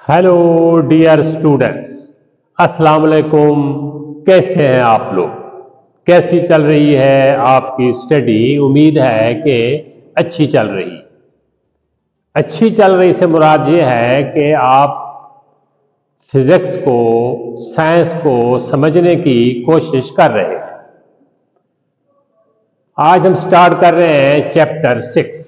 Hello dear students, अस्सलाम वालेकुम। कैसे हैं आप लोग? कैसी चल रही है आपकी स्टडी? उम्मीद है कि अच्छी चल रही। अच्छी चल रही से मुराद ये है कि आप फिजिक्स को, साइंस को समझने की कोशिश कर रहे हैं। आज हम स्टार्ट कर रहे हैं chapter 6।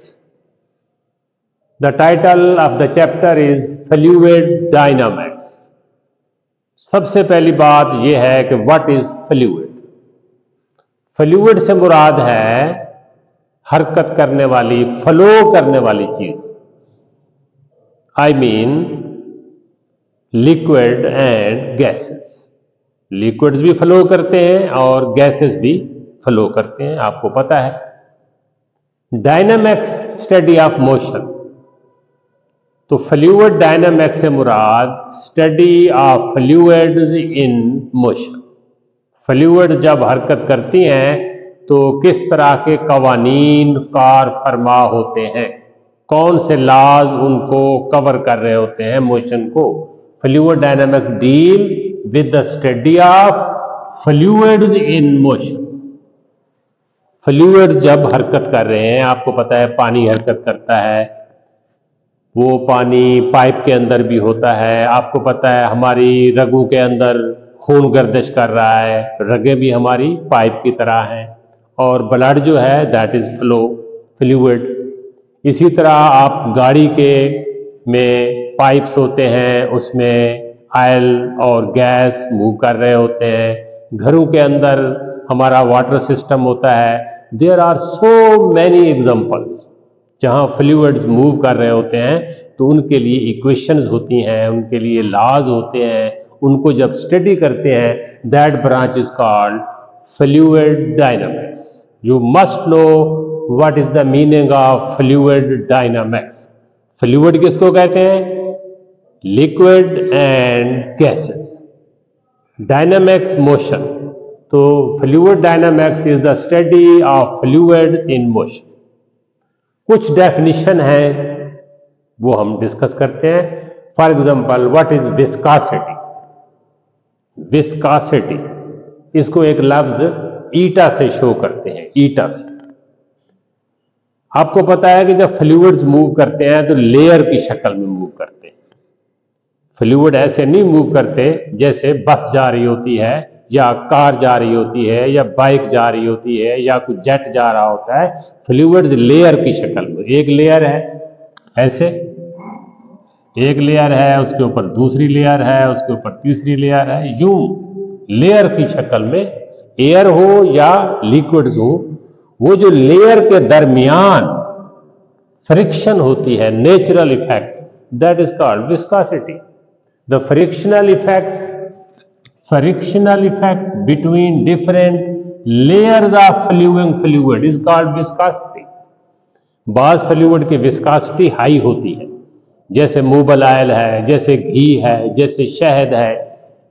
The title of the chapter is Fluid Dynamics। सबसे पहली बात यह है कि what is fluid? फ्लूइड से मुराद है हरकत करने वाली, फ्लो करने वाली चीज। I mean liquid and gases. Liquids भी फ्लो करते हैं और गैसेस भी फ्लो करते हैं, आपको पता है। Dynamics study of motion. तो फ्लूइड डायनामिक्स से मुराद study of fluids in motion. Fluid जब हरकत करती हैं तो किस तरह के कवानीन कार फरमा होते हैं, कौन से लॉज उनको कवर कर रहे होते हैं मोशन को। Fluid dynamics deal with the study of fluids in motion. Fluid जब हरकत कर रहे हैं, आपको पता है पानी हरकत करता है, वो पानी पाइप के अंदर भी होता है। आपको पता है हमारी रगों के अंदर खून गर्दिश कर रहा है, रगें भी हमारी पाइप की तरह हैं, और ब्लड जो है दैट इज फ्लूइड। इसी तरह आप गाड़ी के में पाइप्स होते हैं, उसमें ऑयल और गैस मूव कर रहे होते हैं। घरों के अंदर हमारा वाटर सिस्टम होता है। There are so many examples जहाँ फ्लूइड्स मूव कर रहे होते हैं, तो उनके लिए इक्वेशंस होती हैं, उनके लिए लॉज होते हैं। उनको जब स्टडी करते हैं, that branch is called fluid dynamics. You must know what is the meaning of fluid dynamics. Fluid किसको कहते हैं? Liquid and gases. Dynamics motion. तो fluid dynamics is the study of fluid in motion. कुछ definition है वो हम discuss करते हैं। For example, what is viscosity? Viscosity, इसको एक लफ्ज ईटा से शो करते हैं, ईटा से। आपको पता है कि जब फ्लूइड्स मूव करते हैं तो लेयर की शक्ल में मूव करते हैं। फ्लूइड ऐसे नहीं मूव करते जैसे बस जा रही होती है, या कार जा रही होती है, या बाइक जा रही होती है, या कुछ जेट जा रहा होता है। फ्लूइड्स लेयर की शक्ल में, एक लेयर है ऐसे, एक लेयर है, उसके ऊपर दूसरी लेयर है, उसके ऊपर तीसरी लेयर है, यूं लेयर की शक्ल में। एयर हो या लिक्विड्स हो, वो जो लेयर के दरमियान फ्रिक्शन होती है, natural effect, that is called viscosity. The frictional effect between different layers of flowing fluid is called viscosity। बाज फ्लूइड की विस्कोसिटी हाई होती है, जैसे मूवल ऑयल है, जैसे घी है, जैसे शहद है,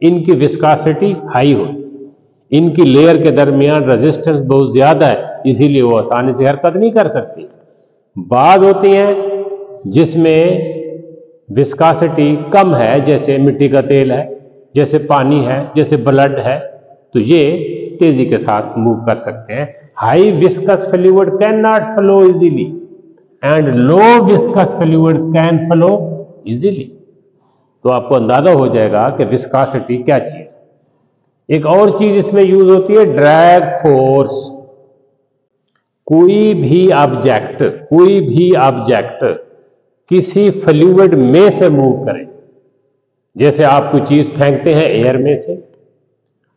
इनकी विस्कोसिटी हाई होती है। इनकी लेयर के दरमियान रेजिस्टेंस बहुत ज्यादा है, इसीलिए वो आसानी से हरकत नहीं कर सकती। बाज होती हैं जिसमें विस्कोसिटी कम है, जैसे मिट्टी का तेल है, जैसे पानी है, जैसे ब्लड है, तो ये तेजी के साथ मूव कर सकते हैं। High viscous fluid can not flow easily and low viscous fluids can flow easily. तो आपको अंदाजा हो जाएगा कि विस्कोसिटी क्या चीज है। एक और चीज इसमें यूज होती है, ड्रैग फोर्स। कोई भी ऑब्जेक्ट किसी फ्लूइड में से मूव करे, जैसे आप कोई चीज फेंकते हैं एयर में से,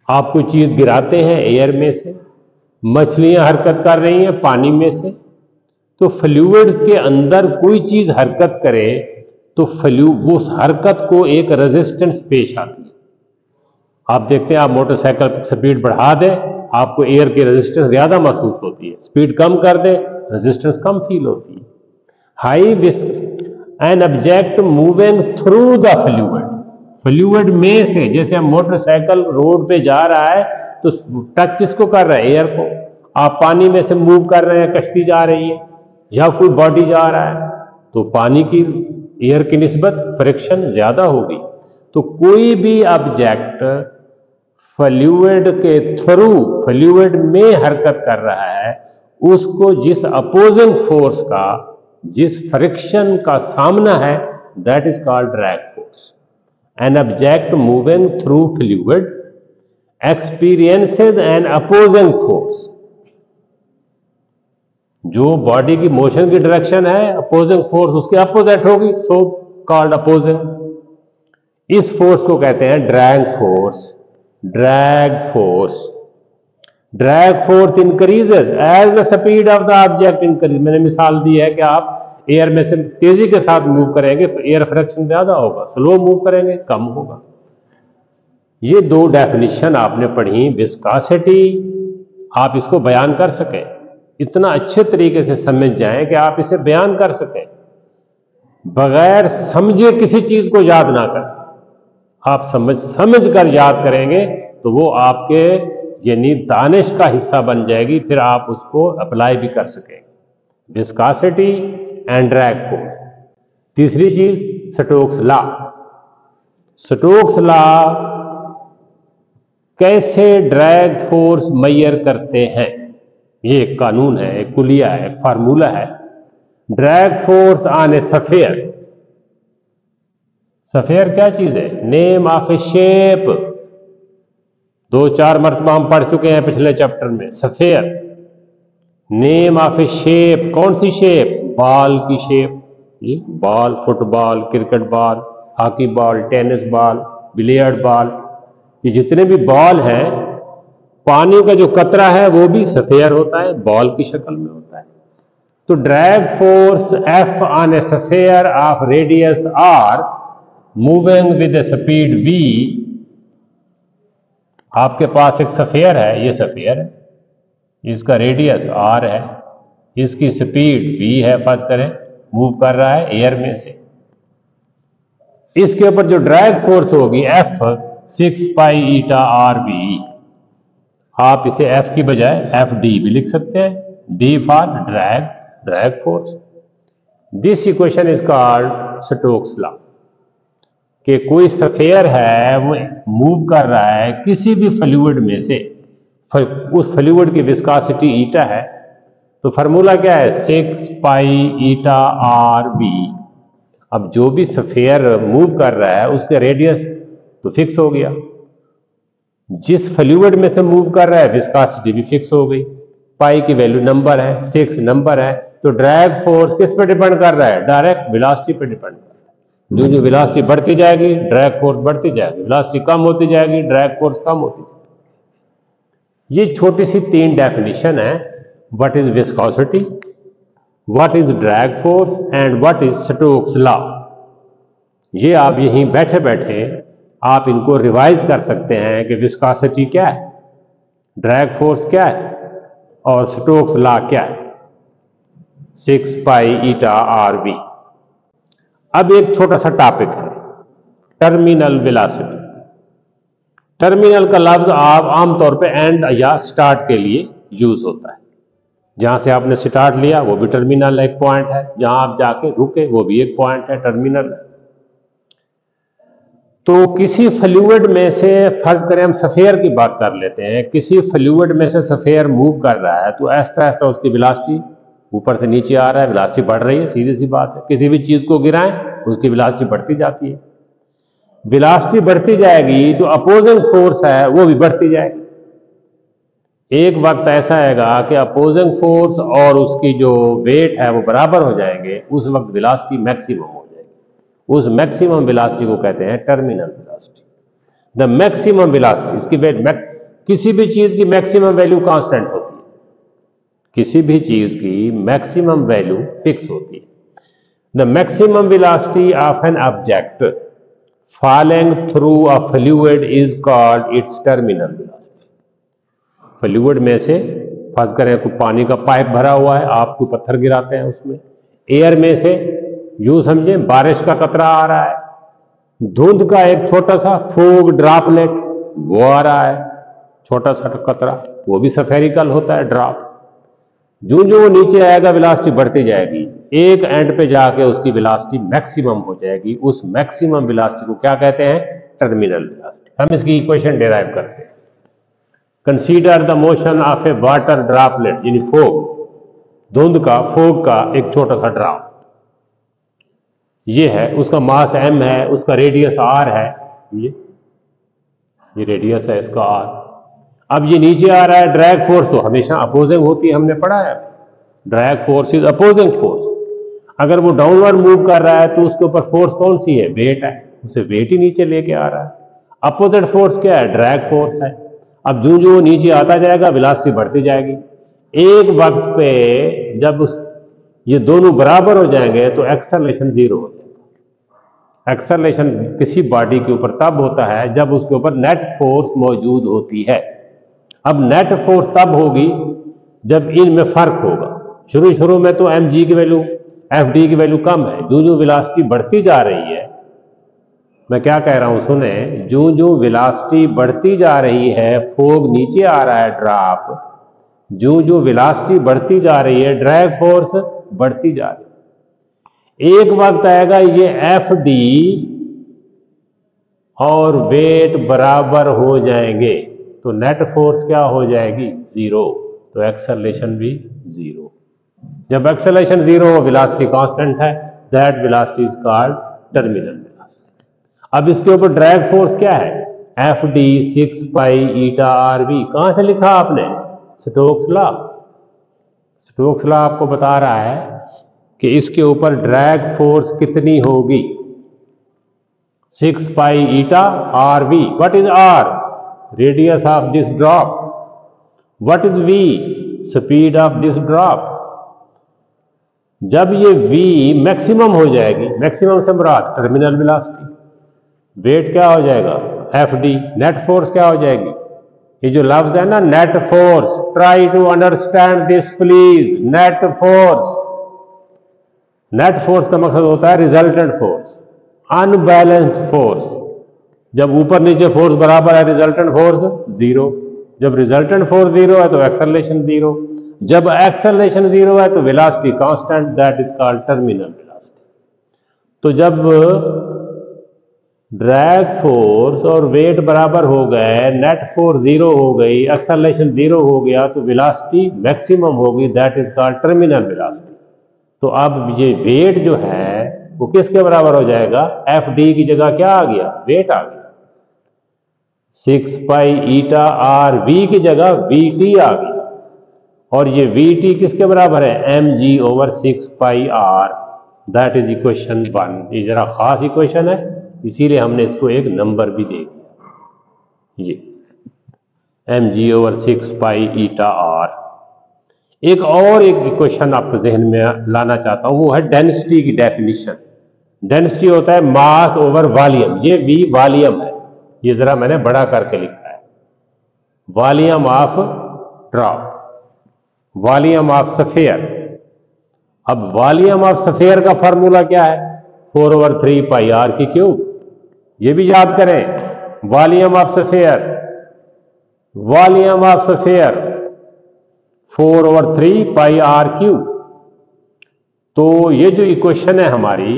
आप कोई चीज गिराते हैं एयर में से, मछलियां हरकत कर रही हैं पानी में से, तो फ्लूइड्स के अंदर कोई चीज हरकत करे तो उस हरकत को एक रेजिस्टेंस पेश आती है। आप देखते हैं, आप मोटरसाइकिल की स्पीड बढ़ा दें, आपको एयर की रेजिस्टेंस ज्यादा महसूस होती है, स्पीड कम कर दें, रेजिस्टेंस कम फील होती है। High N object moving through the fluid, fluid में से, जैसे हम मोटरसाइकिल रोड पे जा रहा है तो टच किसको कर रहा है? एयर को। आप पानी में से मूव कर रहे हैं, कश्ती जा रही है या कोई बॉडी जा रहा है, तो पानी की एयर की निस्बत फ्रिक्शन ज्यादा होगी। तो कोई भी ऑब्जेक्ट फ्लूइड के थ्रू, फ्लूइड में हरकत कर रहा है, उसको जिस अपोजिंग फोर्स का, जिस फ्रिक्शन का सामना है, that is called drag force. An object moving through fluid experiences an opposing force. जो बॉडी की मोशन की डायरेक्शन है, अपोजिंग फोर्स उसके अपोजिट होगी, सो कॉल्ड अपोजिंग। इस फोर्स को कहते हैं drag force. Drag force, drag force increases as the speed of the object increase. मैंने मिसाल दी है कि आप एयर में से तेजी के साथ मूव करेंगे, एयर फ्रिक्शन ज्यादा होगा, स्लो मूव करेंगे कम होगा। ये दो डेफिनेशन आपने पढ़ी। विस्कोसिटी, आप इसको बयान कर सकें, इतना अच्छे तरीके से समझ जाएं कि आप इसे बयान कर सकें, बगैर समझे किसी चीज को याद ना करें। आप समझ कर याद करेंगे तो वो आपके यानी दानिश का हिस्सा बन जाएगी, फिर आप उसको अप्लाई भी कर सकेंगे। Viscosity and drag force. तीसरी चीज स्टोक्स लॉ। स्टोक्स लॉ कैसे ड्रैग फोर्स मेजर करते हैं, ये एक कानून है, एक कुलिया है, एक फार्मूला है। Drag force on A sphere. Sphere क्या चीज है? Name of A shape. 2-4 मरतबा हम पढ़ चुके हैं पिछले चैप्टर में। Sphere, name of A shape. कौन सी शेप? बॉल की शेप। ये ball, football, cricket ball, hockey ball, tennis ball, billiard ball, ये जितने भी बॉल हैं, पानी का जो कतरा है वो भी सफेयर होता है, बॉल की शक्ल में होता है। तो drag force F on A sphere of radius R moving with speed V। आपके पास एक सफेयर है, ये सफेयर है, इसका रेडियस R है, इसकी स्पीड V है, फर्ज करें मूव कर रहा है एयर में से। इसके ऊपर जो ड्रैग फोर्स होगी F 6 पाई ईटा RV। आप इसे F की बजाय FD भी लिख सकते हैं, D for drag force. This equation is called Stokes law. कि कोई सफेयर है, वो मूव कर रहा है किसी भी फ्लूइड में से, उस फ्लूइड की विस्कोसिटी ईटा है, तो फार्मूला क्या है? 6 पाई ईटा RV। अब जो भी सफेयर मूव कर रहा है उसके रेडियस तो फिक्स हो गया, जिस फ्लूइड में से मूव कर रहा है विस्कोसिटी भी फिक्स हो गई। पाई की वैल्यू नंबर है, 6 नंबर है, तो ड्रैग फोर्स किस पे डिपेंड कर रहा है? डायरेक्ट वेलोसिटी पे डिपेंड कर रहा है। जो जो वेलोसिटी बढ़ती जाएगी ड्रैग फोर्स बढ़ती जाएगी, वेलोसिटी कम होती जाएगी ड्रैग फोर्स कम होती जाएगी। ये छोटी सी 3 डेफिनेशन है। What is viscosity, what is drag force and what is Stokes law. ये आप यहीं बैठे बैठे आप इनको रिवाइज कर सकते हैं कि विस्कोसिटी क्या है, ड्रैग फोर्स क्या है और स्टोक्स लॉ क्या है। 6 पाई ईटा RV। अब एक छोटा सा टॉपिक है, टर्मिनल वेलोसिटी। टर्मिनल का लफ्ज आप आमतौर पे एंड या स्टार्ट के लिए यूज होता है। जहां से आपने स्टार्ट लिया वो भी टर्मिनल एक पॉइंट है, जहां आप जाके रुके वो भी एक पॉइंट है, टर्मिनल है। तो किसी फ्लूइड में से, फर्ज करें हम सफेयर की बात कर लेते हैं, किसी फ्लूइड में से सफेयर मूव कर रहा है तो ऐसा ऐसा उसकी वेलोसिटी ऊपर से नीचे आ रहा है, वेलोसिटी बढ़ रही है, सीधी सी बात है। किसी भी चीज को गिराएं उसकी वेलोसिटी बढ़ती जाती है। वेलोसिटी बढ़ती जाएगी तो अपोजिंग फोर्स है वो भी बढ़ती जाएगी। एक वक्त ऐसा आएगा कि अपोजिंग फोर्स और उसकी जो वेट है वो बराबर हो जाएंगे, उस वक्त वेलोसिटी मैक्सिमम हो जाएगी। उस मैक्सिमम वेलोसिटी को कहते हैं terminal velocity. The maximum velocity, इसकी वेट, किसी भी चीज की मैक्सिमम वैल्यू कांस्टेंट होती है, किसी भी चीज की मैक्सिमम वैल्यू फिक्स होती है। The maximum velocity of an object falling through a fluid is called its terminal velocity. Fluid में से फर्ज करें कोई पानी का पाइप भरा हुआ है, आप कोई पत्थर गिराते हैं उसमें, एयर में से यूं समझे बारिश का कतरा आ रहा है, धुंध का एक छोटा सा फोग ड्रॉपलेट वो आ रहा है, छोटा सा कतरा, वो भी सफेरिकल होता है ड्रॉप। जो जो नीचे आएगा वेलोसिटी बढ़ती जाएगी। एक एंड पे जाके उसकी वेलोसिटी मैक्सिमम हो जाएगी। उस मैक्सिमम वेलोसिटी को क्या कहते हैं? Terminal velocity. हम इसकी इक्वेशन डिराइव करते हैं। Consider the motion of A water droplet, यानी फोग, धुंध का, फोग का एक छोटा सा ड्रॉप, ये है, उसका मास m है, उसका रेडियस r है, ये रेडियस है इसका r। अब ये नीचे आ रहा है, ड्रैग फोर्स तो हमेशा अपोजिंग होती है, हमने पढ़ा है, drag force is opposing force. अगर वो डाउनवर्ड मूव कर रहा है तो उसके ऊपर फोर्स कौन सी है? वेट है, उसे वेट ही नीचे लेके आ रहा है। अपोजिट फोर्स क्या है? ड्रैग फोर्स है। अब जो जो नीचे आता जाएगा वेलोसिटी बढ़ती जाएगी। एक वक्त पे जब ये दोनों बराबर हो जाएंगे तो एक्सेलरेशन जीरो हो जाएगा। एक्सेलरेशन किसी बॉडी के ऊपर तब होता है जब उसके ऊपर नेट फोर्स मौजूद होती है। अब नेट फोर्स तब होगी जब इनमें फर्क होगा। शुरू में तो mg की वैल्यू, fd की वैल्यू कम है। जो जो वेलोसिटी बढ़ती जा रही है, मैं क्या कह रहा हूं सुने, जो जो वेलोसिटी बढ़ती जा रही है, फोग नीचे आ रहा है ड्रॉप, जो जो वेलोसिटी बढ़ती जा रही है, ड्रैग फोर्स बढ़ती जा रही है। एक वक्त आएगा ये fd और वेट बराबर हो जाएंगे तो नेट फोर्स क्या हो जाएगी? जीरो। तो एक्सेलरेशन भी जीरो। जब एक्सेलरेशन जीरो हो, वेलोसिटी कांस्टेंट है, that velocity is called terminal velocity. अब इसके ऊपर ड्रैग फोर्स क्या है? fd 6 पाई ईटा rv। कहां से लिखा आपने? Stokes law. स्टोक्स लॉ आपको बता रहा है कि इसके ऊपर ड्रैग फोर्स कितनी होगी? 6 पाई ईटा rv। What is r? Radius of this drop. What is v? Speed of this drop. जब ये v मैक्सिमम हो जाएगी, मैक्सिमम से मुराद टर्मिनल वेलोसिटी, वेट क्या हो जाएगा? fd। नेट फोर्स क्या हो जाएगी? ये जो लफ्ज है ना net force, try to understand this please. Net force, net force का मकसद होता है रिजल्टेंट फोर्स, अनबैलेंस्ड फोर्स। जब ऊपर नीचे फोर्स बराबर है, रिजल्टेंट फोर्स जीरो। जब रिजल्टेंट फोर्स जीरो है तो एक्सेलरेशन जीरो। जब एक्सेलरेशन जीरो है तो velocity constant, that is called terminal velocity. तो जब ड्रैग फोर्स और वेट बराबर हो गए, नेट फोर्स जीरो हो गई, एक्सेलरेशन जीरो हो गया, तो वेलोसिटी मैक्सिमम होगी, that is called terminal velocity. तो अब ये वेट जो है वो किसके बराबर हो जाएगा? fd की जगह क्या आ गया? वेट आ गया। 6 पाई ईटा rv की जगह vt आ गया। और ये vt किसके बराबर है? mg over 6 pi r। That is equation 1। ये जरा खास इक्वेशन है, इसीलिए हमने इसको एक नंबर भी दे दिया, ये mg ओवर 6 पाई ईटा r। एक और एक इक्वेशन आपके जहन में लाना चाहता हूं, वो है डेंसिटी की डेफिनेशन। डेंसिटी होता है मास ओवर वॉल्यूम। ये v वॉल्यूम है, ये जरा मैंने बड़ा करके लिखा है, volume of drop, volume of sphere. अब वॉल्यूम ऑफ स्फीयर का फार्मूला क्या है? 4/3 पाई r की क्यूब। ये भी याद करें, volume of sphere, volume of sphere 4/3 pi r cube. तो ये जो इक्वेशन है हमारी,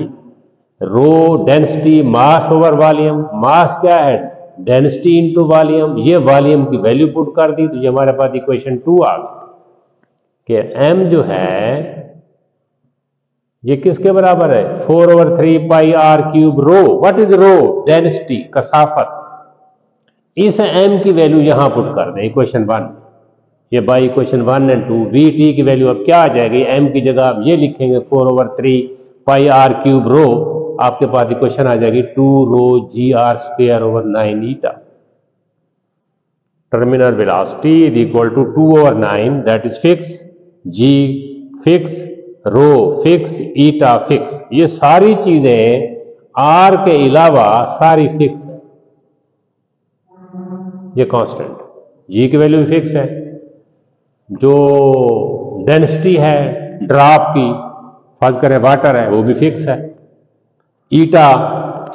rho density mass over volume, mass क्या है? Density into volume. ये वॉल्यूम की वैल्यू पुट कर दी तो ये हमारे पास इक्वेशन 2 आ गई कि m जो है ये किसके बराबर है? 4/3 pi r cube rho. What is rho? Density, कसाफत। इस m की वैल्यू यहां पुट कर दें, इक्वेशन 1। ये बाई इक्वेशन 1 और 2 vt की वैल्यू अब क्या आ जाएगी? m की जगह आप ये लिखेंगे 4/3 पाई r क्यूब रो। आपके पास इक्वेशन आ जाएगी 2 rho gr square over 9 eta. Terminal velocity is equal to 2/9, that is fix, g fix, rho fix, eta fix. ये सारी चीजें r के अलावा सारी फिक्स है। ये कांस्टेंट, g की वैल्यू भी फिक्स है, जो डेंसिटी है ड्रॉप की, फर्ज करें वाटर है, वो भी फिक्स है। ईटा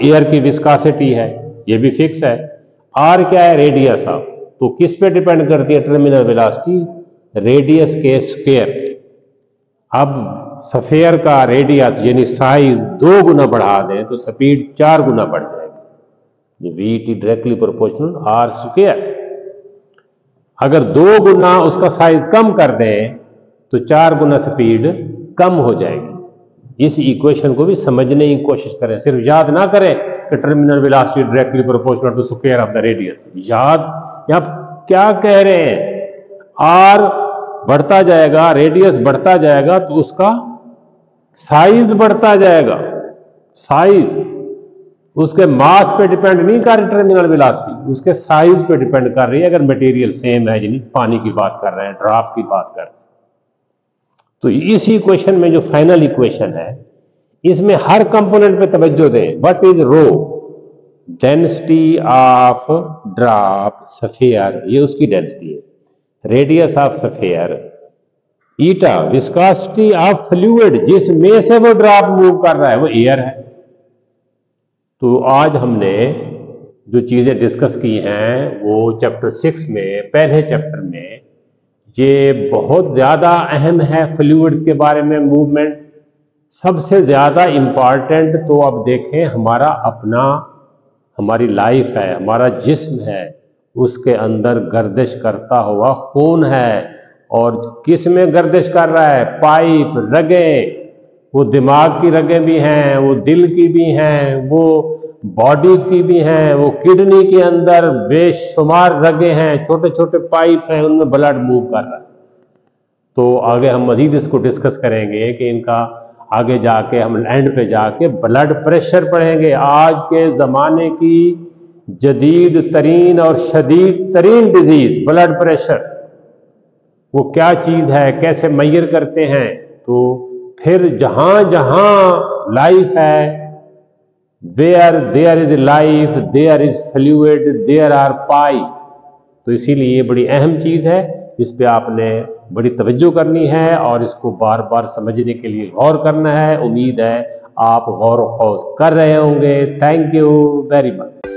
एयर की विस्कोसिटी है, ये भी फिक्स है। आर क्या है? Radius of. तो किस पे डिपेंड करती है टर्मिनल वेलोसिटी? रेडियस के स्क्वायर। अब सफेयर का रेडियस यानी साइज 2 गुना बढ़ा दें तो स्पीड 4 गुना बढ़ जाएगी। VT directly proportional R square. अगर 2 गुना उसका साइज कम कर दें तो 4 गुना स्पीड कम हो जाएगी। इस इक्वेशन को भी समझने की कोशिश करें, सिर्फ याद ना करें कि terminal velocity directly proportional to square of the radius. याद यहां क्या कह रहे हैं, आर बढ़ता जाएगा, रेडियस बढ़ता जाएगा तो उसका साइज बढ़ता जाएगा। साइज उसके मास पे डिपेंड नहीं कर रही टर्मिनल वेलोसिटी, उसके साइज पे डिपेंड कर रही है। अगर मटेरियल सेम है, यानी पानी की बात कर रहे हैं, ड्रॉप की बात कर रहे हैं, तो इस इक्वेशन में जो फाइनल इक्वेशन है इसमें हर कंपोनेंट पे तवज्जो दें। What is rho? Density of drop sphere, ये उसकी डेंसिटी है। Radius of sphere, eta viscosity of fluid, जिसमें से वो ड्रॉप मूव कर रहा है वो एयर है। तो आज हमने जो चीजें डिस्कस की हैं वो चैप्टर 6 में, पहले चैप्टर में, ये बहुत ज्यादा अहम है फ्लूइड्स के बारे में, मूवमेंट। सबसे ज्यादा इंपॉर्टेंट तो अब देखें हमारा अपना, हमारी लाइफ है, हमारा जिस्म है, उसके अंदर गर्दिश करता हुआ खून है। और किस में गर्दिश कर रहा है? पाइप, रगें, वो दिमाग की रगें भी हैं, वो दिल की भी हैं, वो बॉडीज की भी हैं, वो किडनी के अंदर बेशुमार रगें हैं, छोटे छोटे पाइप हैं, उनमें ब्लड मूव कर रहा है। तो आगे हम मजीद इसको डिस्कस करेंगे कि इनका आगे जाके हम एंड पे जाके ब्लड प्रेशर पढ़ेंगे। आज के ज़माने की जदीद तरीन और शदीद तरीन डिजीज ब्लड प्रेशर, वो क्या चीज़ है, कैसे मेजर करते हैं। तो फिर जहां जहां लाइफ है, where there is life there is fluid there are pipe. तो इसीलिए ये बड़ी अहम चीज़ है, इस पे आपने बड़ी तवज्जो करनी है और इसको बार बार समझने के लिए गौर करना है। उम्मीद है आप गौर व खौज कर रहे होंगे। Thank you very much.